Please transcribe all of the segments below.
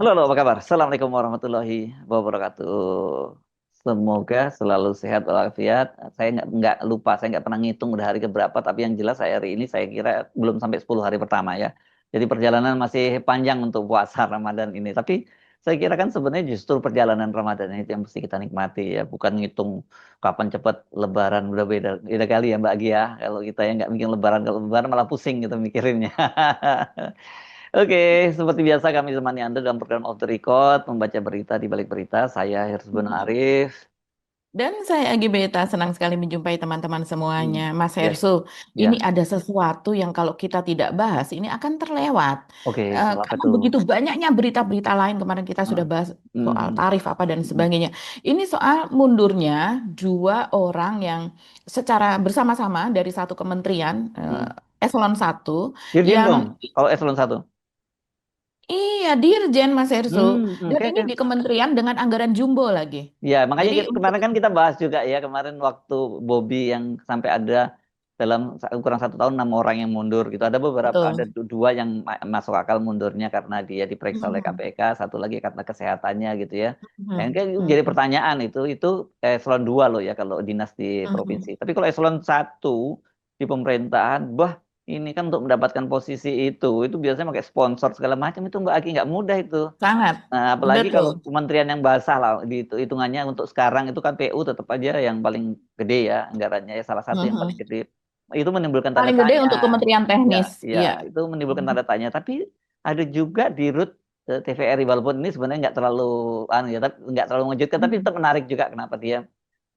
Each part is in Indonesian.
Halo, halo, apa kabar? Assalamualaikum warahmatullahi wabarakatuh. Semoga selalu sehat walafiat. Saya nggak lupa, saya nggak pernah ngitung udah hari keberapa, tapi yang jelas saya hari ini saya kira belum sampai 10 hari pertama ya. Jadi perjalanan masih panjang untuk puasa Ramadan ini. Tapi saya kira kan sebenarnya justru perjalanan Ramadan itu yang mesti kita nikmati ya, bukan ngitung kapan cepat Lebaran. Udah beda, beda kali ya Mbak Gia. Kalau kita yang nggak mikir Lebaran, kalau Lebaran malah pusing gitu mikirinnya. Oke, seperti biasa kami temani Anda dalam program Off the Record, membaca berita di balik berita. Saya Hirsbun Mhm. Arif. Dan saya Agi Beta senang sekali menjumpai teman-teman semuanya. Hmm, Mas ya, Hersu, ini ya. ada sesuatu yang kalau kita tidak bahas, ini akan terlewat. Oke, soal apa Karena tuh? begitu banyaknya berita-berita lain kemarin kita Ah, sudah bahas soal hmm, tarif apa dan hmm, sebagainya. Ini soal mundurnya dua orang yang secara bersama-sama dari satu kementerian, hmm. eselon satu, Dirjen yang dong, kalau eselon satu. iya dirjen Mas Hersu. Dan Oke, ini oke. di kementerian dengan anggaran jumbo lagi. Ya, makanya Jadi untuk kemarin kan kita bahas juga ya, kemarin waktu Bobby yang sampai ada dalam kurang 1 tahun 6 orang yang mundur gitu. Ada beberapa, ada betul. dua yang masuk akal mundurnya karena dia diperiksa oleh Mhm. KPK, satu lagi karena kesehatannya gitu ya. Yang Mhm. kan jadi Mhm. pertanyaan itu eselon 2 loh ya kalau dinas di provinsi. Mhm. Tapi kalau eselon 1 di pemerintahan, bah ini kan untuk mendapatkan posisi itu biasanya pakai sponsor segala macam itu Mbak Aki nggak mudah itu. Sangat, Nah, apalagi kalau betul. kementerian yang basah lah, hitungannya untuk sekarang itu kan PU tetap aja yang paling gede ya anggarannya ya salah satu yang paling Mhm. gede. Itu menimbulkan tanda Paling gede tanya. untuk Kementerian Ya, Teknis, ya, iya. itu menimbulkan Mhm. tanda tanya. Tapi ada juga di RUT TVRI walaupun ini sebenarnya nggak terlalu ya, tapi nggak terlalu mengejutkan, tapi Mhm. tetap menarik juga kenapa dia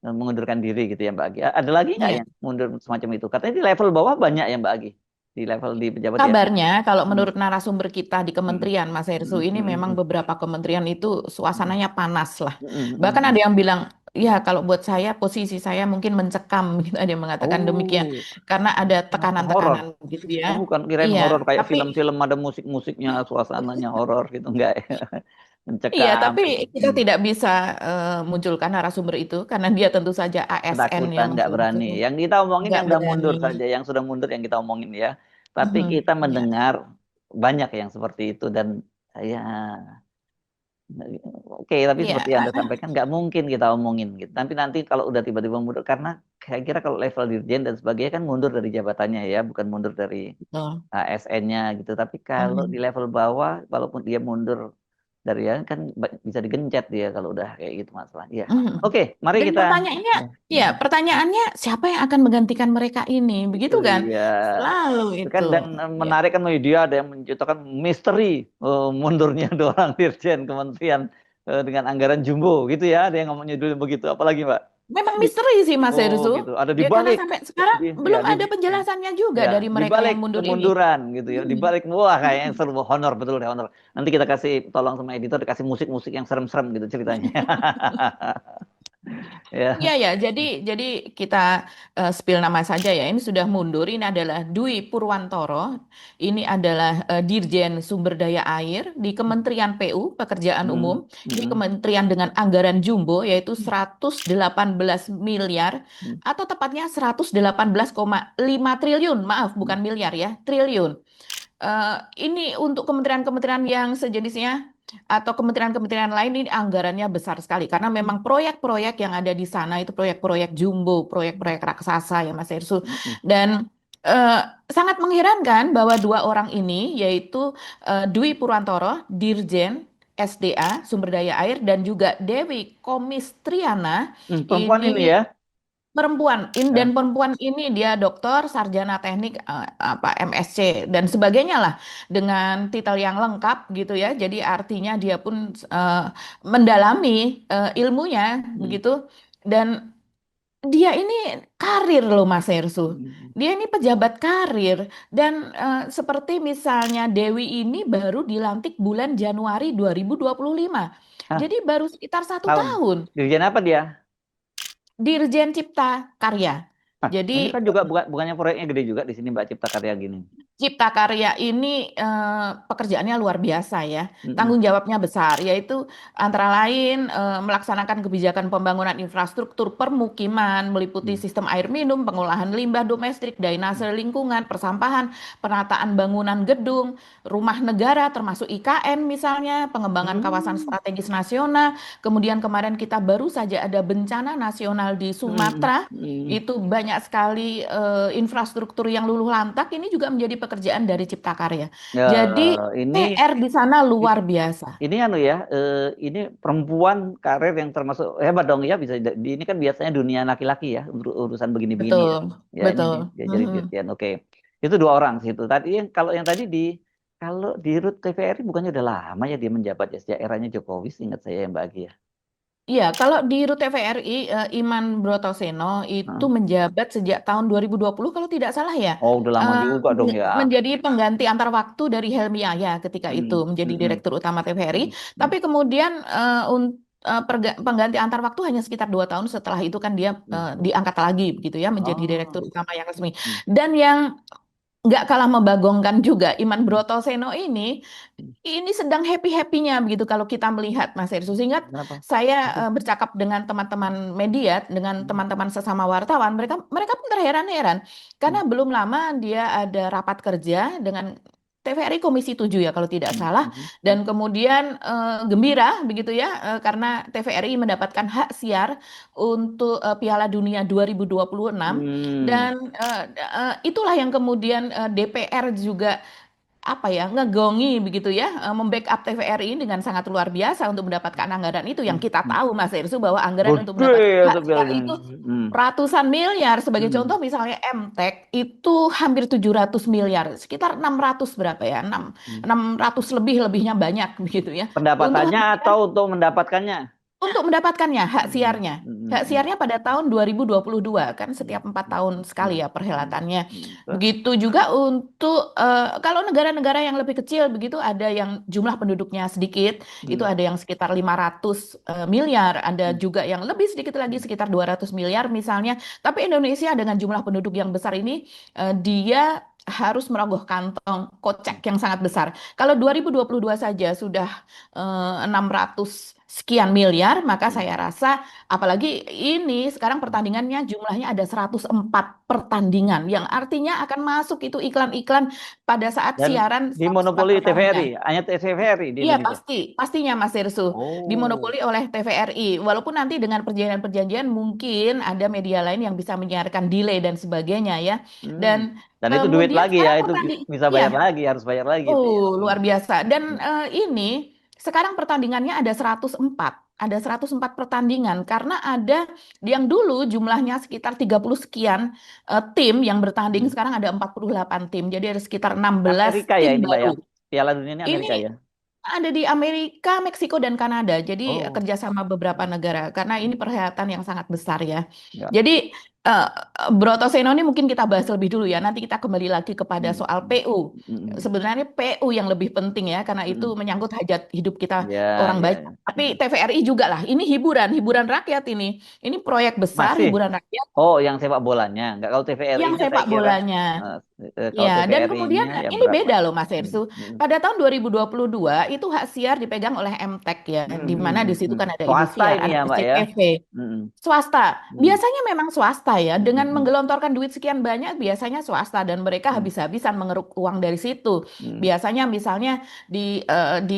mengundurkan diri gitu ya Mbak Agi. Ada lagi nggak Iya. yang mundur semacam itu? Katanya di level bawah banyak ya Mbak Agi, di level di pejabat ya. Kabarnya, kalau Hmm, menurut narasumber kita di hmm, Kementerian, Mas Hersu, hmm, ini hmm, memang hmm, beberapa kementerian itu hmm, suasananya panas lah. hmm, hmm, hmm, Bahkan hmm. ada yang bilang, ya kalau buat saya, posisi saya mungkin mencekam, gitu. Ada yang mengatakan demikian. Oh, Karena ada horor. tekanan-tekanan gitu ya. Oh, bukan kirain Iya, horor kayak tapi film-film ada musik-musiknya, suasananya horor gitu enggak ya. iya, Mencekam tapi gitu. kita tidak bisa munculkan narasumber itu karena dia tentu saja ASN ya, Ketakutan Mas nggak berani. Hersu. Yang kita omongin Nggak yang udah berani. mundur saja, yang sudah mundur yang kita omongin ya. Tapi Mhm. kita Ya. mendengar banyak yang seperti itu dan saya oke, tapi Iya. seperti yang Anda sampaikan nggak mungkin kita omongin gitu. Tapi nanti kalau udah tiba-tiba mundur karena saya kira kalau level dirjen dan sebagainya kan mundur dari jabatannya ya, bukan mundur dari Betul. ASN-nya gitu. Tapi kalau di Mhm. level bawah, walaupun dia mundur dari ya kan bisa digencet dia kalau udah kayak gitu masalah. Iya. Mhm. Oke, mari Dan kita. pertanyaannya, Ya, ya hmm, pertanyaannya siapa yang akan menggantikan mereka ini? itu Begitu kan? dia. Selalu Itu itu. kan dan Ya. menarik kan media ada yang menciptakan misteri mundurnya dua orang dirjen kementerian dengan anggaran jumbo gitu ya. Ada yang ngomongnya dulu begitu. Apalagi Mbak? Memang Di- misteri sih Mas oh Hersу. gitu. Ada Ya karena dibalik sampai sekarang ya belum ada penjelasannya juga ya dari di mereka balik yang mundur ini. kemunduran gitu ya. Di Mhm. balik wah kayaknya seru honor betul deh honor. Nanti kita kasih tolong sama editor dikasih musik-musik yang serem-serem gitu ceritanya. Iya Ya. ya, jadi kita spill nama saja ya. Ini sudah mundur. Ini adalah Dwi Purwantoro. Ini adalah Dirjen Sumber Daya Air di Kementerian PU Pekerjaan Umum. Hmm, Ini hmm, kementerian dengan anggaran jumbo yaitu 118 miliar hmm, atau tepatnya 118,5 triliun. Maaf, hmm. bukan miliar ya, triliun. Ini untuk kementerian-kementerian yang sejenisnya atau kementerian-kementerian lain ini anggarannya besar sekali karena memang proyek-proyek yang ada di sana itu proyek-proyek jumbo, proyek-proyek raksasa ya Mas Ersu. Hmm. Dan eh, sangat mengherankan bahwa dua orang ini yaitu Dwi Purwantoro, Dirjen SDA Sumber Daya Air dan juga Dewi Komistriana Perempuan ini ini ya. perempuan dan Ya. perempuan ini dia doktor sarjana teknik apa MSc dan sebagainya lah dengan titel yang lengkap gitu ya jadi artinya dia pun mendalami ilmunya Hmm. begitu dan dia ini karir loh Mas Hersu Hmm. dia ini pejabat karir dan seperti misalnya Dewi ini baru dilantik bulan Januari 2025 Hah, jadi baru sekitar satu tahun. tahun Dirjen apa dia? Dirjen Cipta Karya Hah, jadi ini kan juga bukannya proyeknya gede juga di sini Mbak Cipta Karya gini. Cipta Karya ini pekerjaannya luar biasa ya, Mm-mm. tanggung jawabnya besar, yaitu antara lain melaksanakan kebijakan pembangunan infrastruktur permukiman, meliputi Mm. sistem air minum, pengolahan limbah domestik, drainase lingkungan, persampahan, penataan bangunan gedung, rumah negara termasuk IKN misalnya, pengembangan kawasan Mm. strategis nasional, kemudian kemarin kita baru saja ada bencana nasional di Mm. Sumatera. Mm. Itu banyak sekali infrastruktur yang luluh lantak, ini juga menjadi pekerjaan dari Cipta Karya. Jadi Ini PR di sana luar biasa. ini anu ya, ini perempuan karir yang termasuk hebat dong ya, bisa ini kan biasanya dunia laki-laki ya, urusan begini-begini ya. Betul, Ya ini betul. dia jadi Mhm. dirjen. Oke. Itu dua orang sih itu. Tadi yang kalau yang tadi kalau di RUT TVRI bukannya udah lama ya dia menjabat ya sejak eranya Jokowi, ingat saya yang bahagia. Iya, kalau di RUT TVRI, Iman Brotoseno itu Hah? menjabat sejak tahun 2020 kalau tidak salah ya. Oh, udah lama Eh, juga dong ya. menjadi pengganti antar waktu dari Helmi Yahya ketika itu Hmm, menjadi hmm, hmm, Direktur Utama TVRI. hmm, hmm, Tapi kemudian pengganti antar waktu hanya sekitar 2 tahun setelah itu kan dia hmm. diangkat lagi begitu ya menjadi Direktur Oh. Utama yang resmi. Hmm, Dan yang nggak kalah membagongkan juga, Iman hmm, Brotoseno hmm. ini sedang happy-happynya begitu kalau kita melihat Mas Ersu. Sehingga Kenapa? saya Apa? bercakap dengan teman-teman media, dengan Hmm, teman-teman sesama wartawan, mereka mereka pun terheran-heran hmm, karena belum lama dia ada rapat kerja dengan TVRI Komisi 7 ya kalau tidak hmm, salah, hmm, hmm, dan kemudian gembira begitu ya karena TVRI mendapatkan hak siar untuk Piala Dunia 2026, hmm. dan itulah yang kemudian DPR juga apa ya ngegongi begitu ya, membackup TVRI ini dengan sangat luar biasa untuk mendapatkan anggaran itu, yang Hmm, kita hmm. tahu Mas Irsu bahwa anggaran untuk Gede mendapatkan ya hak tapi siar harusnya. itu Hmm, ratusan miliar. Sebagai hmm, contoh misalnya MTek itu hampir 700 miliar, sekitar 600 berapa ya, hmm. 600 lebihnya banyak begitu ya untuk Pendapatannya hak siar, atau untuk mendapatkannya? untuk mendapatkannya hak Hmm, siarnya. hmm, Hak hmm, siarnya pada tahun 2022 kan, hmm, setiap 4 tahun hmm, sekali hmm, ya hmm, perhelatannya. Terus? Begitu juga untuk kalau negara-negara yang lebih kecil begitu, ada yang jumlah penduduknya sedikit, itu Hmm, ada yang sekitar 500 miliar, ada hmm, juga yang lebih sedikit lagi hmm, sekitar 200 miliar misalnya. Tapi Indonesia dengan jumlah penduduk yang besar ini, dia harus merogoh kantong kocek hmm, yang sangat besar. Kalau 2022 saja sudah 600 sekian miliar, maka hmm, saya rasa apalagi ini sekarang hmm. pertandingannya jumlahnya ada 104 pertandingan, yang artinya akan masuk itu iklan-iklan pada saat Dan siaran di 104 monopoli pertandingan. TVRI, hanya TVRI di Iya Indonesia. pasti, pastinya Mas Irsu Oh. dimonopoli oleh TVRI. Walaupun nanti dengan perjanjian-perjanjian mungkin ada media lain yang bisa menyiarkan delay dan sebagainya ya. Hmm. Dan Dan itu duit kemudian lagi ya, sekarang itu pertandingan, bisa iya. bayar lagi, harus bayar lagi itu Oh, ya. Hmm, luar biasa. Dan hmm, ini sekarang pertandingannya ada 104. Ada 104 pertandingan karena ada yang dulu jumlahnya sekitar 30 sekian tim yang bertanding, hmm. sekarang ada 48 tim. Jadi ada sekitar 16 Amerika ya tim ini Mbak baru. ya. Piala Dunia ini Ini Amerika ya. ada di Amerika, Meksiko, dan Kanada. Jadi Oh. kerjasama beberapa Hmm, negara karena ini hmm, perhelatan yang sangat besar ya. Ya. Jadi eh, Brotoseno ini mungkin kita bahas lebih dulu ya. Nanti kita kembali lagi kepada Hmm, soal hmm, PU. hmm, Sebenarnya PU yang lebih penting ya karena itu hmm. menyangkut hajat hidup kita Ya, orang ya, banyak. ya. Tapi Hmm. TVRI juga lah. Ini hiburan, hiburan rakyat ini. Ini proyek besar Masih. hiburan rakyat Oh, yang sepak bolanya. Enggak, kalau yang TVRI-nya saya sepak kira bolanya. eh, kalau Ya, dan kemudian TVRI-nya ya ini berapa? beda loh Mas Hmm, Ersu. hmm, Pada tahun 2022 itu hak siar dipegang oleh MTek ya, hmm, di hmm, mana di hmm, situ hmm. kan ada Swasta Indosiar, ini ada ya, Mbak ya. SCTV. Hmm, Swasta. hmm, Biasanya memang swasta ya, hmm, dengan hmm, menggelontorkan duit sekian banyak biasanya swasta, dan mereka hmm, habis-habisan mengeruk uang dari situ. hmm, Biasanya misalnya di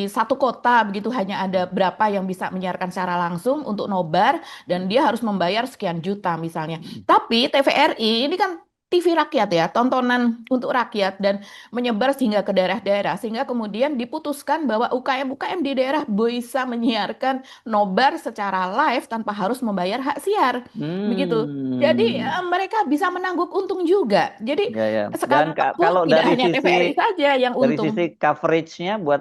satu kota begitu hanya ada berapa yang bisa menyiarkan secara langsung untuk nobar, dan dia harus membayar sekian juta misalnya. hmm, Tapi TVRI ini kan TV rakyat ya, tontonan untuk rakyat, dan menyebar sehingga ke daerah-daerah, sehingga kemudian diputuskan bahwa UKM-UKM di daerah bisa menyiarkan nobar secara live tanpa harus membayar hak siar. Begitu. Jadi hmm. mereka bisa menangguk untung juga. Jadi Ya, ya. Dan sekalipun kalau tidak hanya TVRI saja yang dari untung, sisi coveragenya buat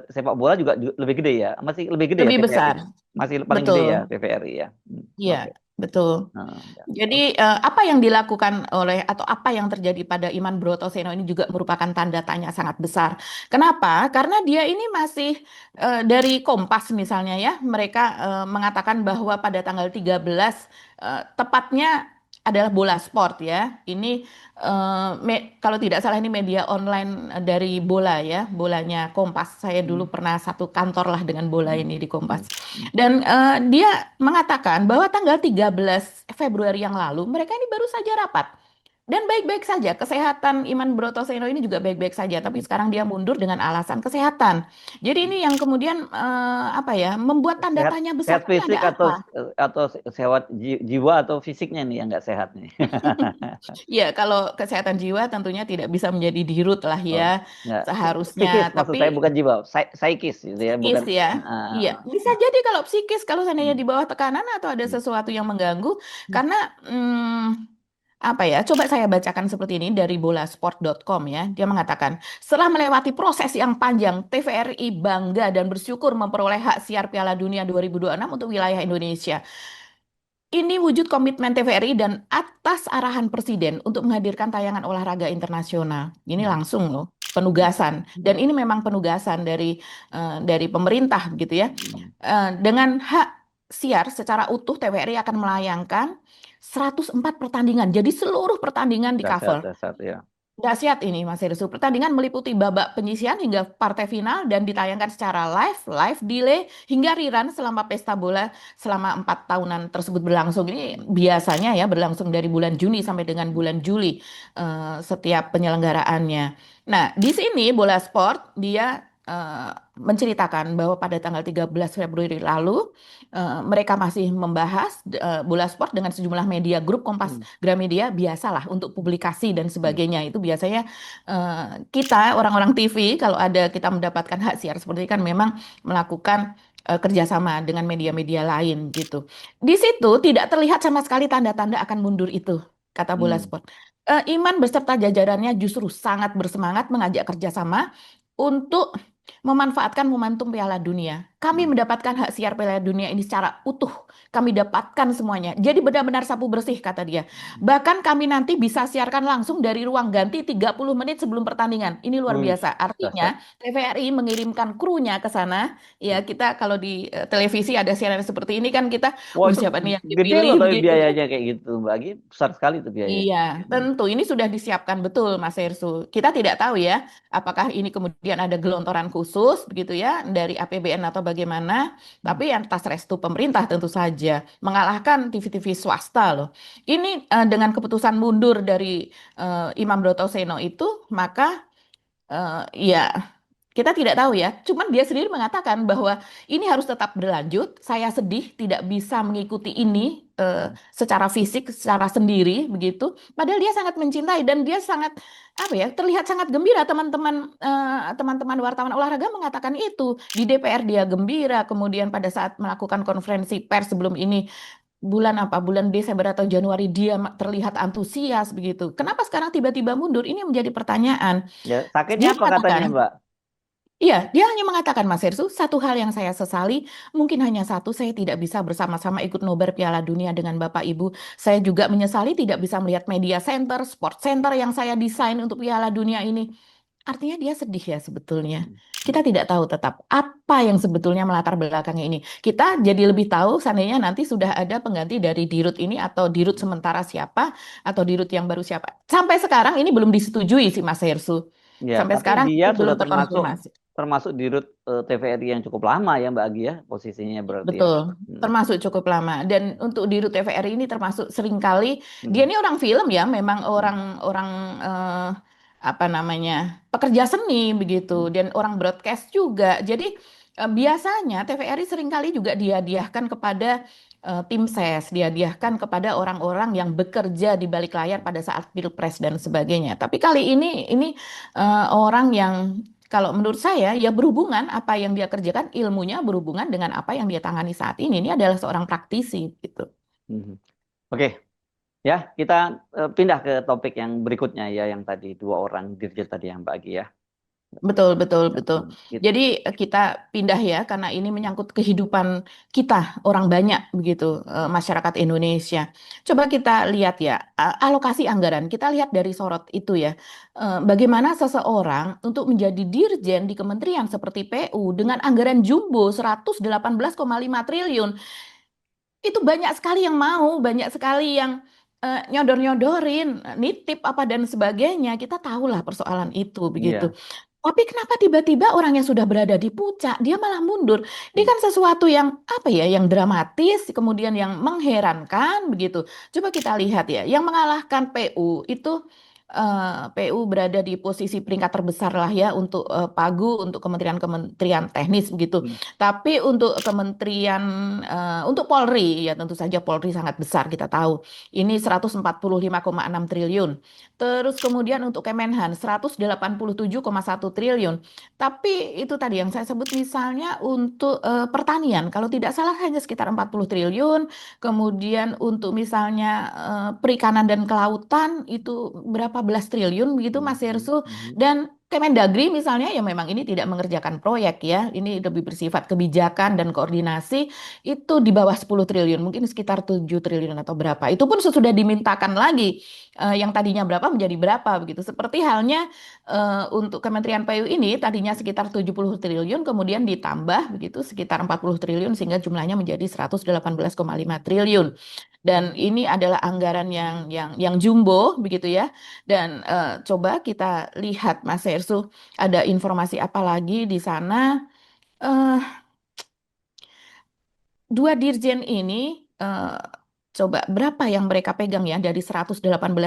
sepak bola juga lebih gede ya. Masih lebih gede ya lebih TVRI. besar. Masih paling gede ya Betul. TVRI ya. Iya, Oke. betul. Nah, ya. Jadi Oke. apa yang dilakukan oleh atau apa yang terjadi pada Iman Brotoseno ini juga merupakan tanda tanya sangat besar. Kenapa? Karena dia ini masih dari Kompas misalnya ya, mereka mengatakan bahwa pada tanggal 13 tepatnya adalah Bola Sport ya. Ini kalau tidak salah ini media online dari bola ya, bolanya Kompas. Saya dulu Hmm. pernah satu kantor lah dengan bola Hmm. ini di Hmm. Kompas. Dan dia mengatakan bahwa tanggal 13 Februari yang lalu mereka ini baru saja rapat. Dan baik-baik saja, kesehatan Iman Brotoseno ini juga baik-baik saja, tapi Hmm. sekarang dia mundur dengan alasan kesehatan. Jadi ini yang kemudian apa ya, membuat tanda Sehat, tanya besar sehat ini fisik ada apa? atau sehat jiwa atau fisiknya nih yang nggak sehat nih. Ya, kalau kesehatan jiwa tentunya tidak bisa menjadi dirut lah ya, Oh, nggak. seharusnya. Psikis maksud Tapi saya, bukan jiwa, psikis gitu ya, psikis bukan. ya, iya. Ah, Bisa jadi kalau psikis, kalau seandainya hmm, di bawah tekanan atau ada hmm, sesuatu yang mengganggu, hmm, karena apa ya, coba saya bacakan seperti ini dari bolasport.com ya. Dia mengatakan, setelah melewati proses yang panjang, TVRI bangga dan bersyukur memperoleh hak siar Piala Dunia 2026 untuk wilayah Indonesia. Ini wujud komitmen TVRI dan atas arahan Presiden untuk menghadirkan tayangan olahraga internasional. Ini hmm, langsung loh, hmm, penugasan. Dan hmm, ini memang penugasan dari pemerintah gitu ya. hmm. Dengan hak siar secara utuh, TVRI akan melayangkan 104 pertandingan. Jadi seluruh pertandingan di Dasar, cover. dasar ya. Dahsyat ini Mas Hersу. Pertandingan meliputi babak penyisihan hingga partai final dan ditayangkan secara live delay hingga rerun selama pesta bola selama 4 tahunan tersebut berlangsung. Ini biasanya ya berlangsung dari bulan Juni sampai dengan bulan Juli setiap penyelenggaraannya. Nah, di sini Bola Sport dia menceritakan bahwa pada tanggal 13 Februari lalu mereka masih membahas Bola Sport dengan sejumlah media grup Kompas Hmm, Gramedia biasalah untuk publikasi dan hmm, sebagainya. Itu biasanya kita orang-orang TV kalau ada kita mendapatkan hak siar seperti itu kan memang melakukan kerjasama dengan media-media lain gitu. Di situ tidak terlihat sama sekali tanda-tanda akan mundur itu, kata Bola hmm, Sport. Iman beserta jajarannya justru sangat bersemangat mengajak kerjasama untuk memanfaatkan momentum Piala Dunia. Kami hmm, mendapatkan hak siar Piala Dunia ini secara utuh. Kami dapatkan semuanya. Jadi benar-benar sapu bersih, kata dia. hmm. Bahkan kami nanti bisa siarkan langsung dari ruang ganti 30 menit sebelum pertandingan. Ini luar Wih, biasa. dasar. Artinya TVRI mengirimkan krunya ke sana. Ya kita kalau di televisi ada siaran seperti ini kan kita, Wah, itu siapa nih yang gede loh dipilih tapi begitu kan. biayanya kayak gitu, bagi besar sekali itu biayanya. Iya, Hmm, tentu ini sudah disiapkan betul, Mas Hersu. Kita tidak tahu ya, apakah ini kemudian ada gelontoran khusus begitu ya dari APBN atau bagaimana. hmm, Tapi atas restu pemerintah tentu saja mengalahkan TV-TV swasta loh. Ini dengan keputusan mundur dari Imam Brotoseno itu, maka ya kita tidak tahu ya. Cuman dia sendiri mengatakan bahwa ini harus tetap berlanjut. Saya sedih tidak bisa mengikuti ini hmm. secara fisik, secara sendiri begitu. Padahal dia sangat mencintai dan dia sangat apa ya, terlihat sangat gembira. Teman-teman wartawan olahraga mengatakan itu. Di DPR dia gembira, kemudian pada saat melakukan konferensi pers sebelum ini bulan apa? Bulan Desember atau Januari dia terlihat antusias begitu. Kenapa sekarang tiba-tiba mundur? Ini menjadi pertanyaan. Ya, sakitnya Dia apa katanya, mengatakan, Mbak? iya, dia hanya mengatakan, Mas Hersu, satu hal yang saya sesali, mungkin hanya satu, saya tidak bisa bersama-sama ikut nobar Piala Dunia dengan Bapak Ibu. Saya juga menyesali tidak bisa melihat media center, sport center yang saya desain untuk Piala Dunia ini. Artinya dia sedih ya sebetulnya. Hmm, Kita hmm, tidak tahu tetap apa yang sebetulnya melatar belakangnya ini. Kita jadi lebih tahu seandainya nanti sudah ada pengganti dari Dirut ini atau Dirut hmm. sementara siapa atau Dirut yang baru siapa. Sampai sekarang ini belum disetujui sih Mas Hersu. Ya, Sampai tapi sekarang dia itu belum sudah termasuk terkonfirmasi. termasuk di rut TVRI yang cukup lama ya, Mbak Agi ya, posisinya berarti ya. Betul, Hmm, termasuk cukup lama. Dan untuk di Rut TVRI ini termasuk seringkali dia hmm, ini orang film ya, memang hmm, orang-orang apa namanya pekerja seni begitu, hmm, dan orang broadcast juga. Jadi biasanya TVRI seringkali juga dihadiahkan kepada tim ses, dihadiahkan kepada orang-orang yang bekerja di balik layar pada saat pilpres dan sebagainya. Tapi kali ini orang yang kalau menurut saya, ya berhubungan apa yang dia kerjakan, ilmunya berhubungan dengan apa yang dia tangani saat ini. Ini adalah seorang praktisi, gitu. hmm. Oke, ya kita pindah ke topik yang berikutnya ya, yang tadi dua orang dirjen tadi yang Mbak Agi ya. Betul, betul, betul. Hmm, Jadi kita pindah ya, karena ini menyangkut kehidupan kita, orang banyak begitu, masyarakat Indonesia. Coba kita lihat ya, alokasi anggaran. Kita lihat dari sorot itu ya, bagaimana seseorang untuk menjadi dirjen di kementerian seperti PU dengan anggaran jumbo 118,5 triliun. Itu banyak sekali yang mau, banyak sekali yang nyodor-nyodorin, nitip apa dan sebagainya. Kita tahulah persoalan itu begitu. Iya. Tapi kenapa tiba-tiba orang yang sudah berada di puncak dia malah mundur? Ini Hmm. kan sesuatu yang apa ya, yang dramatis, kemudian yang mengherankan begitu. Coba kita lihat ya, yang mengalahkan PU itu PU berada di posisi peringkat terbesar lah ya untuk pagu untuk kementerian-kementerian teknis begitu. Hmm. Tapi untuk kementerian untuk Polri ya tentu saja Polri sangat besar kita tahu. Ini 145,6 triliun. Terus kemudian untuk Kemenhan 187,1 triliun. Tapi itu tadi yang saya sebut misalnya untuk pertanian kalau tidak salah hanya sekitar 40 triliun. Kemudian untuk misalnya perikanan dan kelautan itu berapa belas triliun begitu Hmm. Mas Hersul. Hmm. Dan Kemendagri misalnya ya memang ini tidak mengerjakan proyek ya. Ini lebih bersifat kebijakan dan koordinasi itu di bawah 10 triliun, mungkin sekitar 7 triliun atau berapa. Itu pun sesudah dimintakan lagi yang tadinya berapa menjadi berapa begitu. Seperti halnya untuk Kementerian PU ini tadinya sekitar 70 triliun kemudian ditambah begitu sekitar 40 triliun sehingga jumlahnya menjadi 118,5 triliun. Dan ini adalah anggaran yang jumbo begitu ya. Dan coba kita lihat Mas Hersu ada informasi apa lagi di sana. Eh, Dua dirjen ini coba berapa yang mereka pegang ya dari 118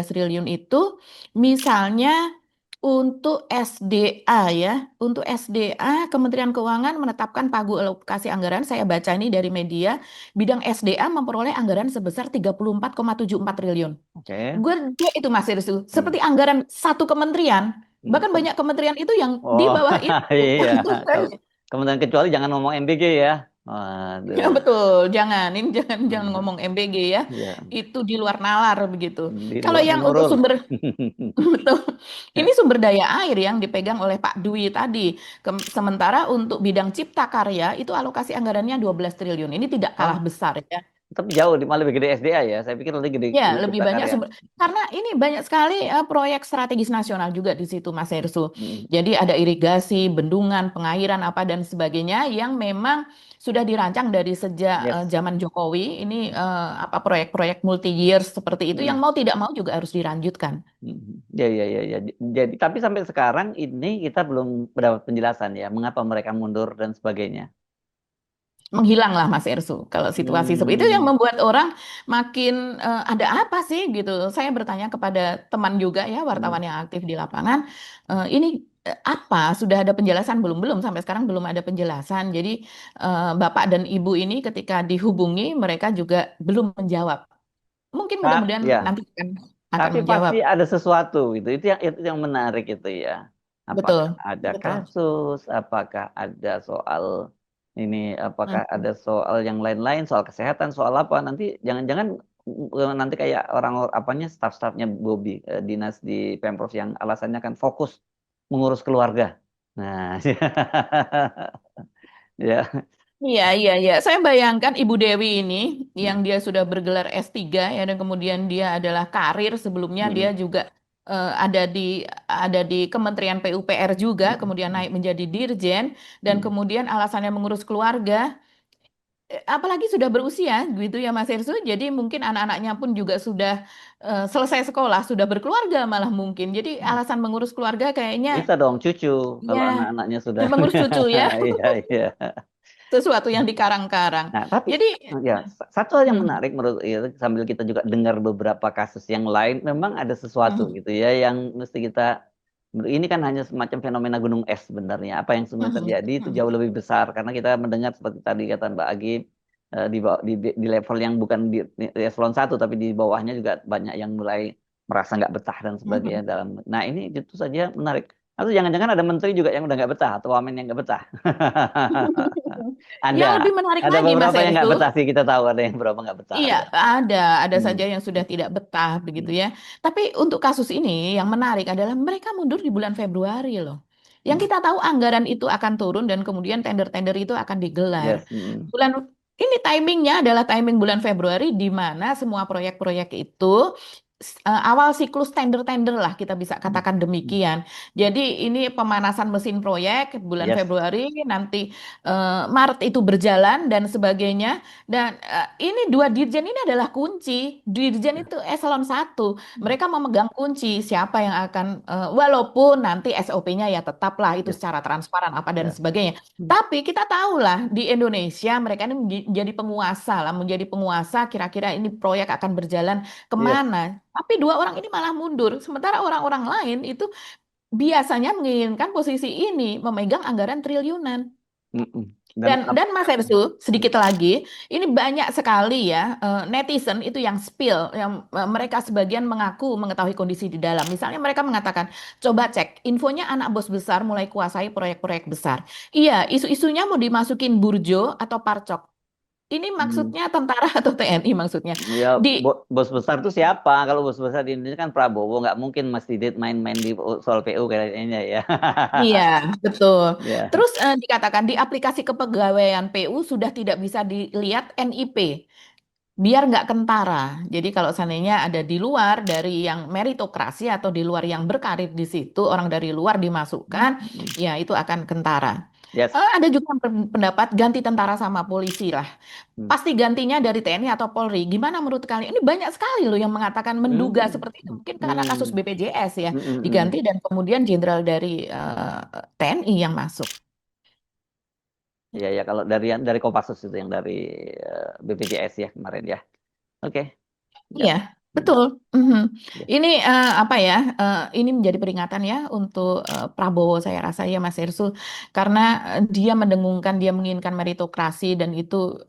triliun itu misalnya untuk SDA ya. Untuk SDA Kementerian Keuangan menetapkan pagu alokasi anggaran saya baca ini dari media bidang SDA memperoleh anggaran sebesar 34,74 triliun. Oke. Gede itu Mas Irsu. Hmm. Seperti anggaran satu kementerian. Hmm. Bahkan banyak kementerian itu yang di Oh, bawah itu. iya. Tentu saja. Kemudian kecuali jangan ngomong MBG ya. Ya Waduh. betul, jangan ini jangan Hmm. ngomong MBG ya. Iya. Itu di luar nalar begitu. Di Kalau luar yang untuk menurun. sumber betul. Ini sumber daya air yang dipegang oleh Pak Dwi tadi. Sementara untuk bidang cipta karya itu alokasi anggarannya 12 triliun. Ini tidak kalah Oh, besar ya. tapi jauh, malah lebih gede SDA ya. Saya pikir lebih gede Ya, di lebih Cipta banyak Karya. sumber karena ini banyak sekali proyek strategis nasional juga di situ Mas Hersu. Hmm. Jadi ada irigasi, bendungan, pengairan apa dan sebagainya yang memang sudah dirancang dari sejak Yes. zaman Jokowi. Ini apa proyek-proyek multi years seperti itu yang Hmm. mau tidak mau juga harus dilanjutkan. Hmm. Ya, ya, ya, ya. Jadi, tapi sampai sekarang ini kita belum mendapat penjelasan ya, mengapa mereka mundur dan sebagainya. Menghilang lah Mas Ersu kalau situasi seperti itu yang Hmm. membuat orang makin ada apa sih gitu. Saya bertanya kepada teman juga ya Hmm. wartawan yang aktif di lapangan, ini apa sudah ada penjelasan belum? Belum sampai sekarang belum ada penjelasan. Jadi bapak dan ibu ini ketika dihubungi mereka juga belum menjawab. Mungkin mudah-mudahan Ya. nanti akan Tapi menjawab. pasti ada sesuatu gitu. Itu yang menarik itu ya. Apakah Betul, ada betul. kasus, apakah ada soal ini, apakah Hmm. ada soal yang lain-lain, soal kesehatan, soal apa? Nanti jangan-jangan nanti kayak orang apanya staf-stafnya Bobi dinas di Pemprov yang alasannya kan fokus mengurus keluarga. Nah, ya. Iya, iya, iya. Saya bayangkan Ibu Dewi ini yang Hmm. dia sudah bergelar S3 ya dan kemudian dia adalah karir sebelumnya dia Hmm. juga ada di Kementerian PUPR juga kemudian Hmm. naik menjadi dirjen dan Hmm. kemudian alasannya mengurus keluarga apalagi sudah berusia gitu ya Mas Hersu. Jadi mungkin anak-anaknya pun juga sudah selesai sekolah, sudah berkeluarga malah mungkin. Jadi Hmm. alasan mengurus keluarga kayaknya Bisa dong cucu kalau ya anak-anaknya sudah. mengurus cucu ya. Iya, iya. Sesuatu yang dikarang-karang. Nah, tapi Jadi ya satu hal yang hmm, menarik menurut ya, sambil kita juga dengar beberapa kasus yang lain, memang ada sesuatu hmm, gitu ya yang mesti kita ini kan hanya semacam fenomena gunung es sebenarnya. Apa yang sebenarnya hmm, terjadi itu hmm, jauh lebih besar karena kita mendengar seperti tadi kata Mbak Agi di level yang bukan di eselon 1 tapi di bawahnya juga banyak yang mulai merasa nggak betah dan sebagainya hmm. dalam. Nah, ini tentu saja menarik. Atau jangan-jangan ada menteri juga yang udah nggak betah atau wamen yang nggak betah. Yang Ada lebih menarik ada lagi Mas beberapa yang nggak Ersu, betah sih kita tahu ada yang beberapa nggak betah iya ya. ada Hmm. saja yang sudah tidak betah begitu Hmm. ya. Tapi untuk kasus ini yang menarik adalah mereka mundur di bulan Februari loh. Yang Hmm. kita tahu anggaran itu akan turun dan kemudian tender-tender itu akan digelar. Yes. Hmm. Bulan ini timingnya adalah timing bulan Februari di mana semua proyek-proyek itu awal siklus tender-tender lah kita bisa katakan demikian. Jadi ini pemanasan mesin proyek bulan Yes. Februari, nanti Maret itu berjalan dan sebagainya. Dan ini dua dirjen ini adalah kunci. Dirjen itu eselon 1. Mereka memegang kunci siapa yang akan, walaupun nanti SOP-nya ya tetaplah itu Yes. secara transparan apa dan Ya. sebagainya. Tapi kita tahulah di Indonesia mereka ini menjadi penguasa lah, menjadi penguasa kira-kira ini proyek akan berjalan Yes. kemana. Tapi dua orang ini malah mundur. Sementara orang-orang lain itu biasanya menginginkan posisi ini, memegang anggaran triliunan. Mm-mm. Dan Dan Mas Ersu, sedikit lagi, ini banyak sekali ya netizen itu yang spill, yang mereka sebagian mengaku mengetahui kondisi di dalam. Misalnya mereka mengatakan, coba cek, infonya anak bos besar mulai kuasai proyek-proyek besar. Iya, isu-isunya mau dimasukin Burjo atau Parcok. Ini mm, maksudnya tentara atau TNI maksudnya. ya, Di bos besar itu siapa? Kalau bos besar di Indonesia kan Prabowo, nggak mungkin Mas Didit main-main di soal PU kayaknya ya. Iya, betul. Ya. Terus dikatakan di aplikasi kepegawaian PU sudah tidak bisa dilihat NIP, biar nggak kentara. Jadi kalau seandainya ada di luar dari yang meritokrasi atau di luar yang berkarir di situ, orang dari luar dimasukkan, ya itu akan kentara. Yes. Ada juga yang pendapat ganti tentara sama polisi lah. Hmm. Pasti gantinya dari TNI atau Polri. Gimana menurut kalian? Ini banyak sekali loh yang mengatakan menduga Hmm. seperti itu. Mungkin karena kasus Hmm. BPJS ya Hmm. Hmm. diganti dan kemudian jenderal dari TNI yang masuk. Ya, ya, kalau dari Kopassus itu yang dari BPJS ya kemarin ya. Oke. Ya. Iya, Hmm. betul. Mhm. Ya. Ini apa ya? Ini menjadi peringatan ya untuk Prabowo saya rasa ya Mas Ersu, karena dia mendengungkan, dia menginginkan meritokrasi dan itu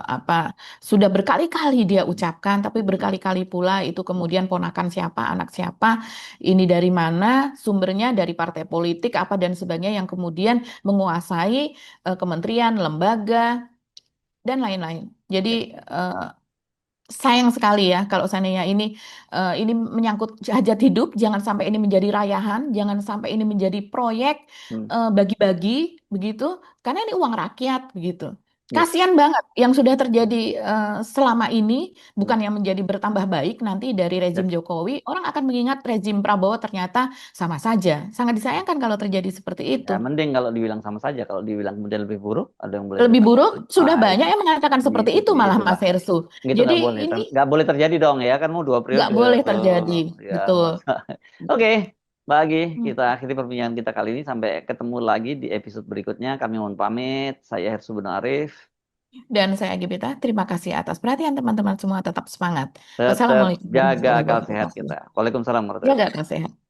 apa sudah berkali-kali dia ucapkan, tapi berkali-kali pula itu kemudian ponakan siapa, anak siapa, ini dari mana, sumbernya dari partai politik apa dan sebagainya yang kemudian menguasai kementerian, lembaga dan lain-lain. Jadi Ya. eh, sayang sekali ya kalau seandainya ini menyangkut hajat hidup, jangan sampai ini menjadi rayahan, jangan sampai ini menjadi proyek Hmm. bagi-bagi begitu, karena ini uang rakyat begitu. Yes. Kasihan banget yang sudah terjadi selama ini, Hmm. bukan yang menjadi bertambah baik nanti dari rezim Yes. Jokowi, orang akan mengingat rezim Prabowo ternyata sama saja. Sangat disayangkan kalau terjadi seperti itu. Ya, mending kalau dibilang sama saja. Kalau dibilang kemudian lebih buruk, ada yang boleh Lebih bilang. buruk, sudah Ah, banyak yang mengatakan seperti itu malah itulah. Mas Hersu. Gitu Jadi nggak boleh. ini Nggak boleh terjadi dong ya. Kan mau 2 periode nggak boleh tuh. terjadi, Ya, betul. masa. Oke. Bagi Hmm. kita akhiri perbincangan kita kali ini. Sampai ketemu lagi di episode berikutnya. Kami mohon pamit. Saya Hersu Beno Arif. Dan saya Gibita, terima kasih atas perhatian teman-teman semua, tetap semangat. Tetap Wassalamualaikum jaga warahmatullahi akal sehat wabarakatuh. kita. Waalaikumsalam warahmatullahi Jaga wabarakatuh. kesehatan.